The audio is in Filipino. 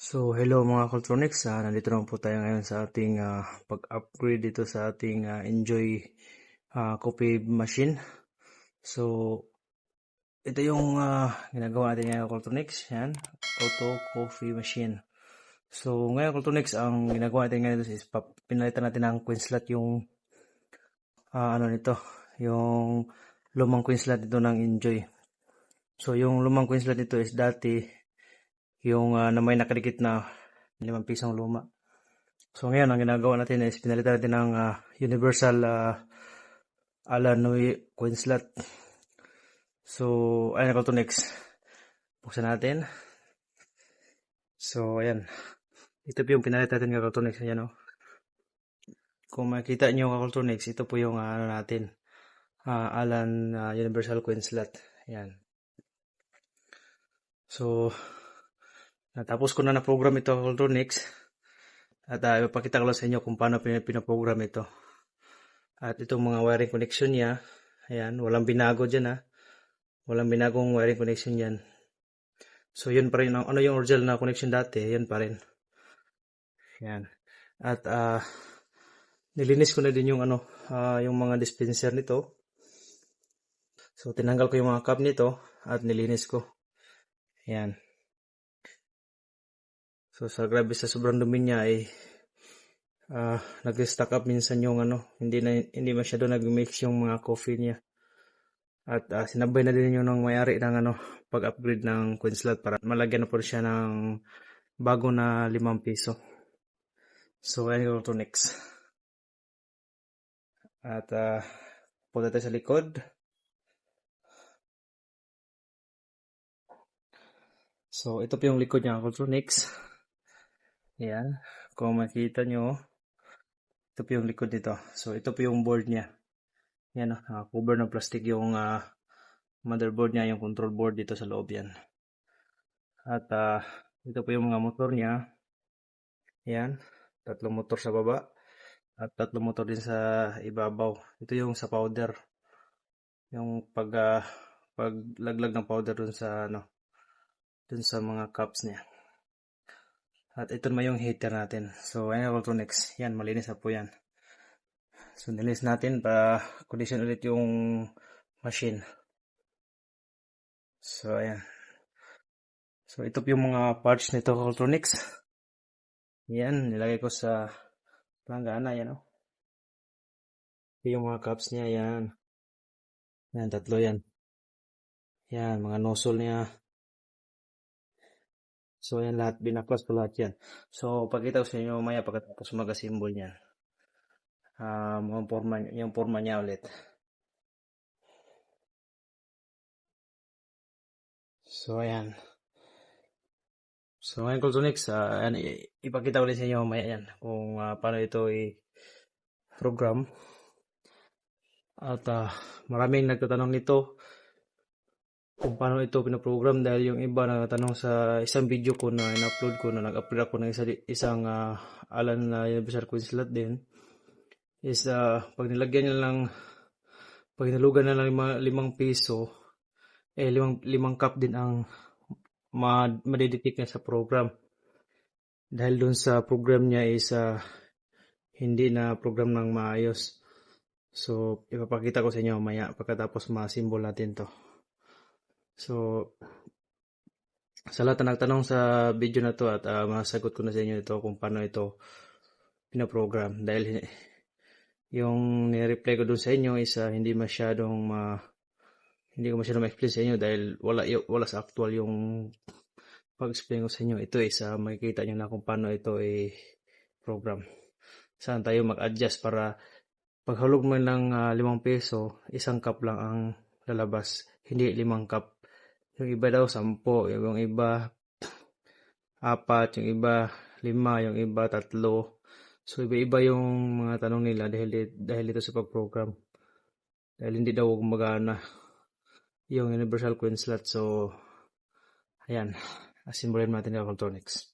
So, hello mga Cultronics. Nandito naman po tayo ngayon sa ating pag-upgrade dito sa ating Enjoy coffee machine. So, ito yung ginagawa natin ngayon Cultronics. Yan, auto coffee machine. So, ngayon Cultronics, ang ginagawa natin ngayon is pinalitan natin ng coin slot yung nito, yung lumang coin slot dito ng Enjoy. So, yung lumang coin slot nito is dati yung na may nakadikit na 5 pisong luma. So ngayon, ang ginagawa natin is pinalitan natin ng universal Alanoy coin slot. So, ayan na next. Buksan natin. So, ayan. Ito po yung pinalitan natin Kakultronix. Ayan o. Kung makita nyo Kakultronix, ito po yung natin. Alan universal coin slot. Ayan. So, natapos ko na program ito Kakultronix. At ipapakita ko lang sa inyo kung paano pinaprogram ito. At itong mga wiring connection niya, ayan, walang binago dyan Walang binagong wiring connection yan. So yun pa rin, ano yung original na connection dati, yun pa rin. Ayan. At nilinis ko na din yung yung mga dispenser nito. So tinanggal ko yung mga cap nito at nilinis ko. Ayan. So grabe sa sobrang dumi niya ay nag-stack up minsan yung hindi masyado nag-mix yung mga coffee niya. At sinabay na din yung ng may-ari ng pag-upgrade ng coin slot para malagyan na po siya ng bago na 5 piso. So ayan ko next. At punta tayo sa likod. So ito po yung likod niya Cultronics. Ayan. Kung makita nyo, ito po yung likod nito. So ito po yung board niya. Yan cover ng plastic yung motherboard niya, yung control board dito sa loob yan. At ito po yung mga motor niya. Yan, 3 motor sa baba at 3 motor din sa ibabaw. Ito yung sa powder. Yung paglaglag ng powder dun sa dun sa mga cups niya. At ito naman yung heater natin. So ayan Cultronics. Yan, malinis na po yan. So, nilinis natin para condition ulit yung machine. So, ayan. So, ito po yung mga parts nito Cultronics. Yan, nilagay ko sa planggana. Yan Ito yung mga cups niya. Yan. Yan, 3 yan. Yan, mga nozzle niya. So, yan lahat. Binaklas ko lahat yan. So, pagkita ko sa inyo mamaya pagkatapos mag-assemble niyan. Yung forma niya ulit. So, ayan. So, ngayon Cultronics, ipakita ko ulit sa inyo mamaya yan kung paano ito i-program. At maraming nagtatanong nito kung paano ito pinaprogram dahil yung iba nagtatanong sa isang video ko na in-upload ko na nag-upload ako ng isang Alan na universal coin slot din is pag nilagyan niya lang pag nilugan na lang 5 piso 5 cup din ang madidetect niya sa program dahil dun sa program niya is hindi na program ng maayos. So ipapakita ko sa inyo mamaya pagkatapos ma-symbol natin to. So sa lahat na nagtanong sa video na to at masagot ko na sa inyo ito kung paano ito pinaprogram dahil yung ni-reply ko dun sa inyo is hindi ko masyadong ma-explain sa inyo dahil wala sa actual yung pag-explain ko sa inyo. Ito is makikita nyo na kung paano ito program. Saan tayo mag-adjust para paghulog mo ng 5 piso, 1 cup lang ang lalabas, hindi 5 cup. Yung iba daw 10, yung iba 4, yung iba 5, yung iba 3. So iba-iba yung mga tanong nila dahil dito sa pag-program. Dahil hindi daw gumagana yung universal coin slot. So ayan, assemble natin yung Cultronics.